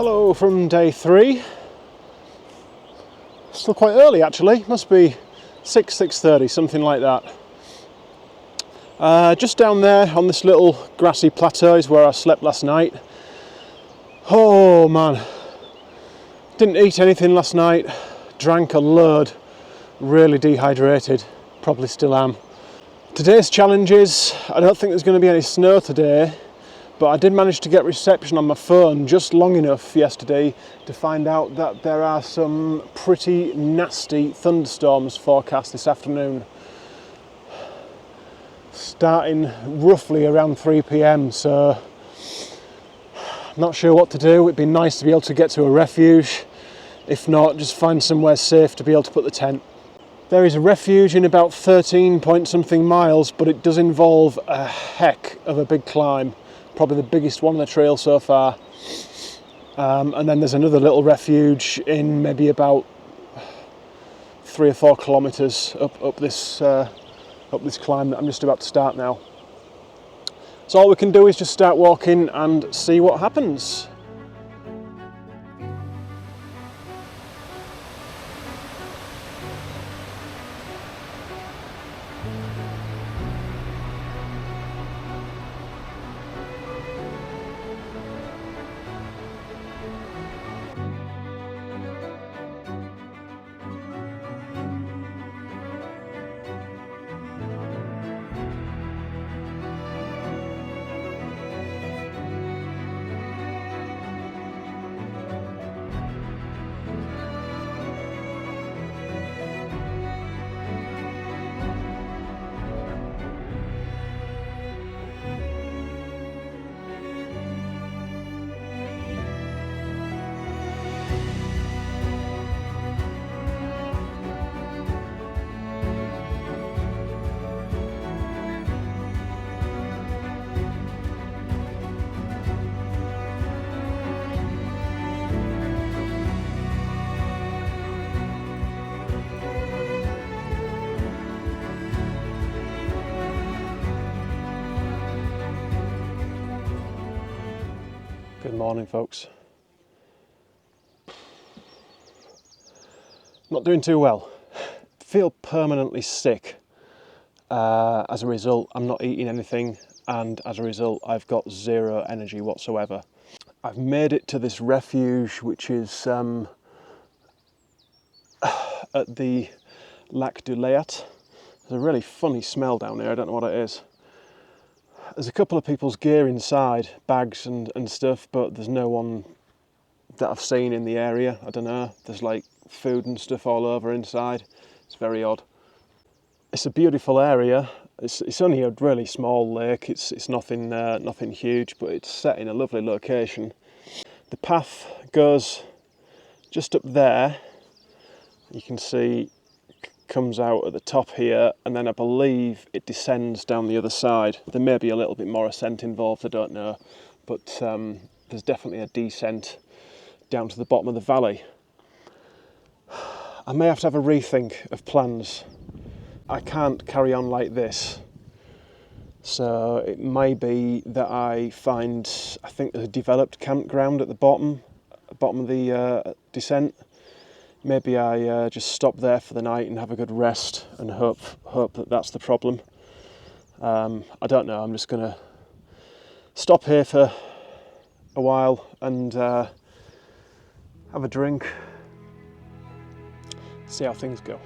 Hello from day 3. Still quite early actually, must be 6:30, something like that. Just down there on this little grassy plateau is where I slept last night. Oh man, didn't eat anything last night, drank a load, really dehydrated, probably still am. Today's challenge is, I don't think there's going to be any snow today, but I did manage to get reception on my phone just long enough yesterday to find out that there are some pretty nasty thunderstorms forecast this afternoon, starting roughly around 3 p.m. so I'm not sure what to do. It'd be nice to be able to get to a refuge. If not, just find somewhere safe to be able to put the tent. There is a refuge in about 13 point something miles, but it does involve a heck of a big climb. Probably the biggest one on the trail so far. And then there's another little refuge in maybe about 3 or 4 kilometres up this climb that I'm just about to start now. So all we can do is just start walking and see what happens. Good morning, folks. Not doing too well. Feel permanently sick. As a result, I'm not eating anything, and as a result, I've got zero energy whatsoever. I've made it to this refuge, which is at the Lac du Léat. There's a really funny smell down here, I don't know what it is. There's a couple of people's gear inside, bags and stuff, but there's no one that I've seen in the area. I don't know, there's like food and stuff all over inside. It's very odd. It's a beautiful area. It's only a really small lake. It's nothing huge, but it's set in a lovely location. The path goes just up there. You can see comes out at the top here, and then I believe it descends down the other side. There may be a little bit more ascent involved, I don't know, but there's definitely a descent down to the bottom of the valley. I may have to have a rethink of plans. I can't carry on like this, so it may be that I think there's a developed campground at the bottom of the descent. Maybe I just stop there for the night and have a good rest and hope that that's the problem. I don't know, I'm just going to stop here for a while and have a drink, see how things go.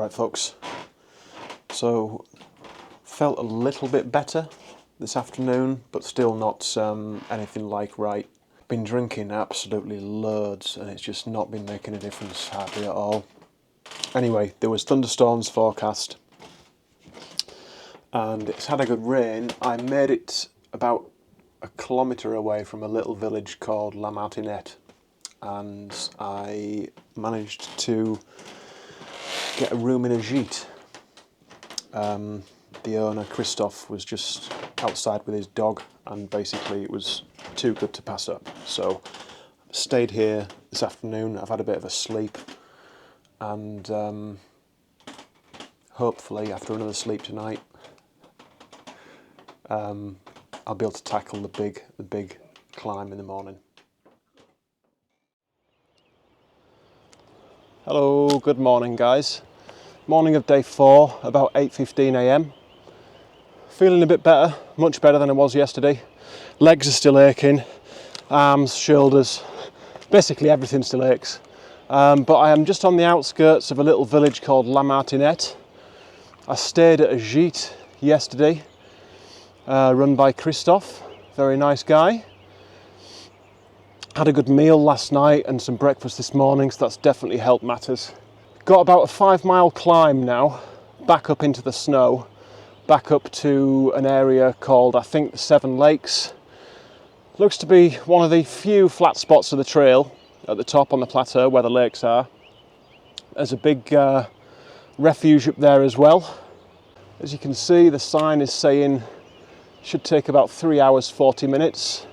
Right folks, so felt a little bit better this afternoon, but still not anything like right. Been drinking absolutely loads and it's just not been making a difference hardly at all. Anyway, there was thunderstorms forecast and it's had a good rain. I made it about a kilometre away from a little village called La Martinette, and I managed to get a room in a gîte. The owner, Christophe, was just outside with his dog and basically it was too good to pass up. So stayed here this afternoon. I've had a bit of a sleep and hopefully after another sleep tonight I'll be able to tackle the big climb in the morning. Hello, good morning guys. Morning of day 4, about 8:15 AM. Feeling a bit better, much better than I was yesterday. Legs are still aching, arms, shoulders, basically everything still aches. But I am just on the outskirts of a little village called La Martinette. I stayed at a gîte yesterday, run by Christophe, very nice guy. Had a good meal last night and some breakfast this morning, so that's definitely helped matters. Got about a 5-mile climb now, back up into the snow, back up to an area called, I think, the 7 Lakes. Looks to be one of the few flat spots of the trail at the top on the plateau where the lakes are. There's a big refuge up there as well. As you can see, the sign is saying should take about 3 hours 40 minutes,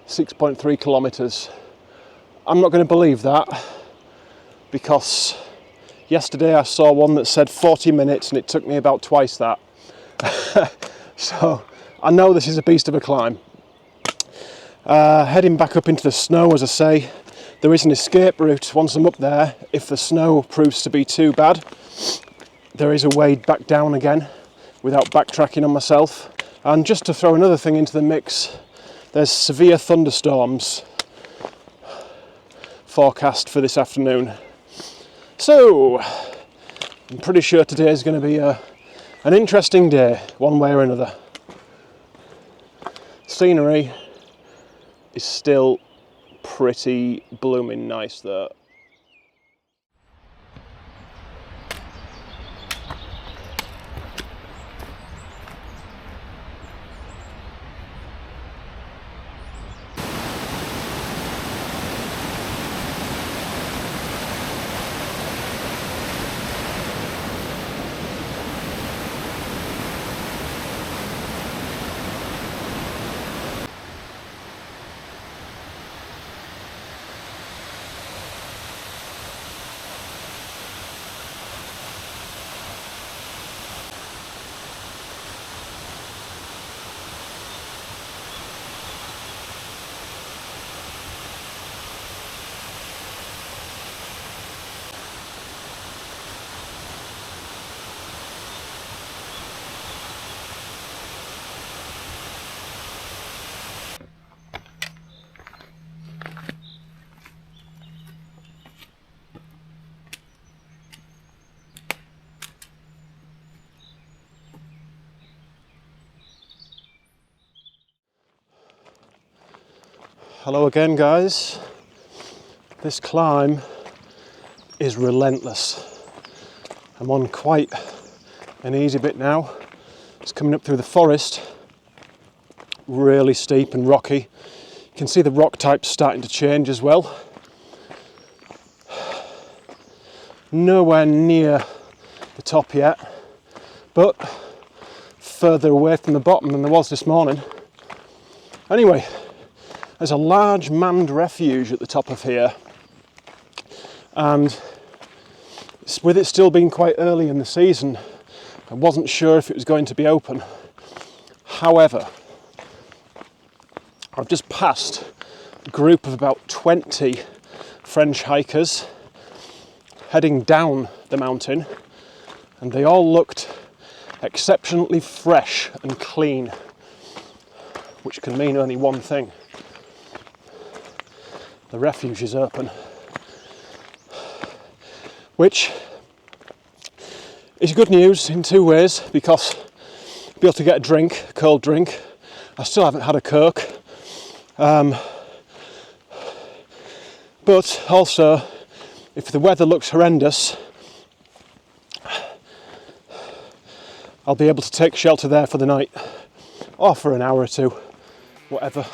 6.3 kilometres. I'm not going to believe that because yesterday I saw one that said 40 minutes and it took me about twice that. So I know this is a beast of a climb. Heading back up into the snow, as I say. There is an escape route once I'm up there. If the snow proves to be too bad, there is a way back down again without backtracking on myself. And just to throw another thing into the mix, there's severe thunderstorms forecast for this afternoon. So I'm pretty sure today is going to be an interesting day, one way or another. Scenery is still pretty blooming nice though. Hello again guys. This climb is relentless. I'm on quite an easy bit now. It's coming up through the forest, really steep and rocky. You can see the rock types starting to change as well. Nowhere near the top yet, but further away from the bottom than there was this morning. Anyway, there's a large manned refuge at the top of here, and with it still being quite early in the season, I wasn't sure if it was going to be open. However, I've just passed a group of about 20 French hikers heading down the mountain, and they all looked exceptionally fresh and clean, which can mean only one thing: the refuge is open, which It's good news in two ways, because I'll be able to get a drink, a cold drink. I still haven't had a Coke. But also, if the weather looks horrendous, I'll be able to take shelter there for the night, or for an hour or two, whatever.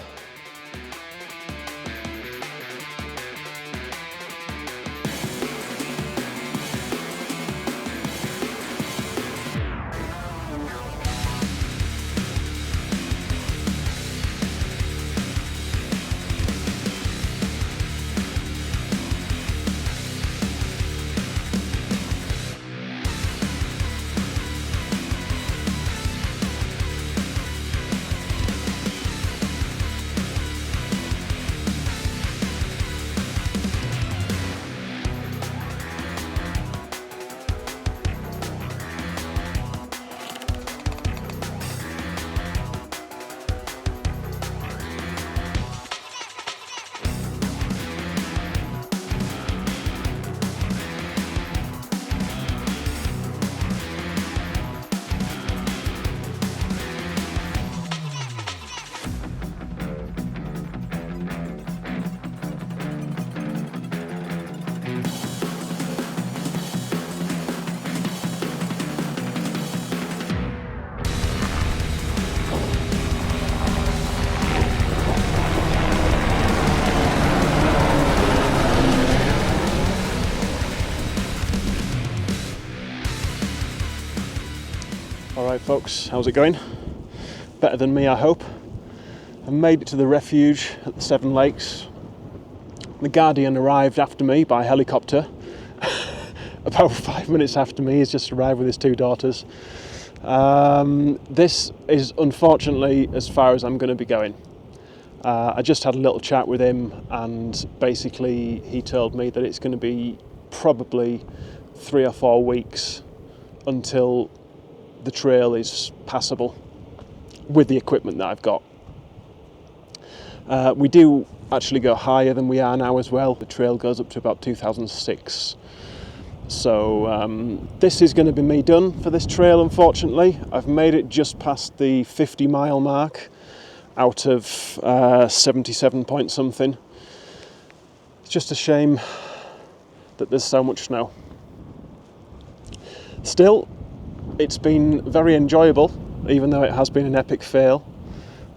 Alright folks, how's it going? Better than me, I hope. I made it to the refuge at the Seven Lakes. The Guardian arrived after me by helicopter. About 5 minutes after me, he's just arrived with his two daughters. This is unfortunately as far as I'm going to be going. I just had a little chat with him, and basically he told me that it's going to be probably 3 or 4 weeks until the trail is passable with the equipment that I've got. We do actually go higher than we are now as well. The trail goes up to about 2006. So this is going to be me done for this trail, unfortunately. I've made it just past the 50-mile mark out of 77 point something. It's just a shame that there's so much snow. Still, it's been very enjoyable, even though it has been an epic fail.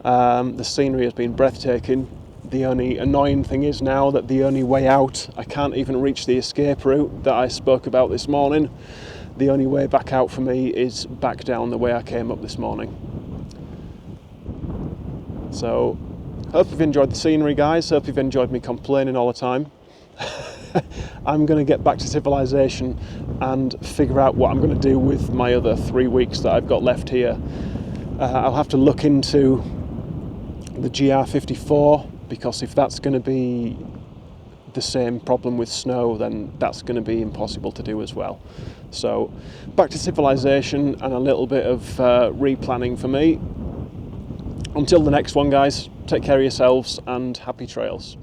The scenery has been breathtaking. The only annoying thing is now that the only way out, I can't even reach the escape route that I spoke about this morning. The only way back out for me is back down the way I came up this morning. So, hope you've enjoyed the scenery, guys. Hope you've enjoyed me complaining all the time. I'm going to get back to civilization and figure out what I'm going to do with my other 3 weeks that I've got left here. I'll have to look into the GR54, because if that's going to be the same problem with snow, then that's going to be impossible to do as well. So back to civilization and a little bit of replanning for me. Until the next one, guys, take care of yourselves and happy trails.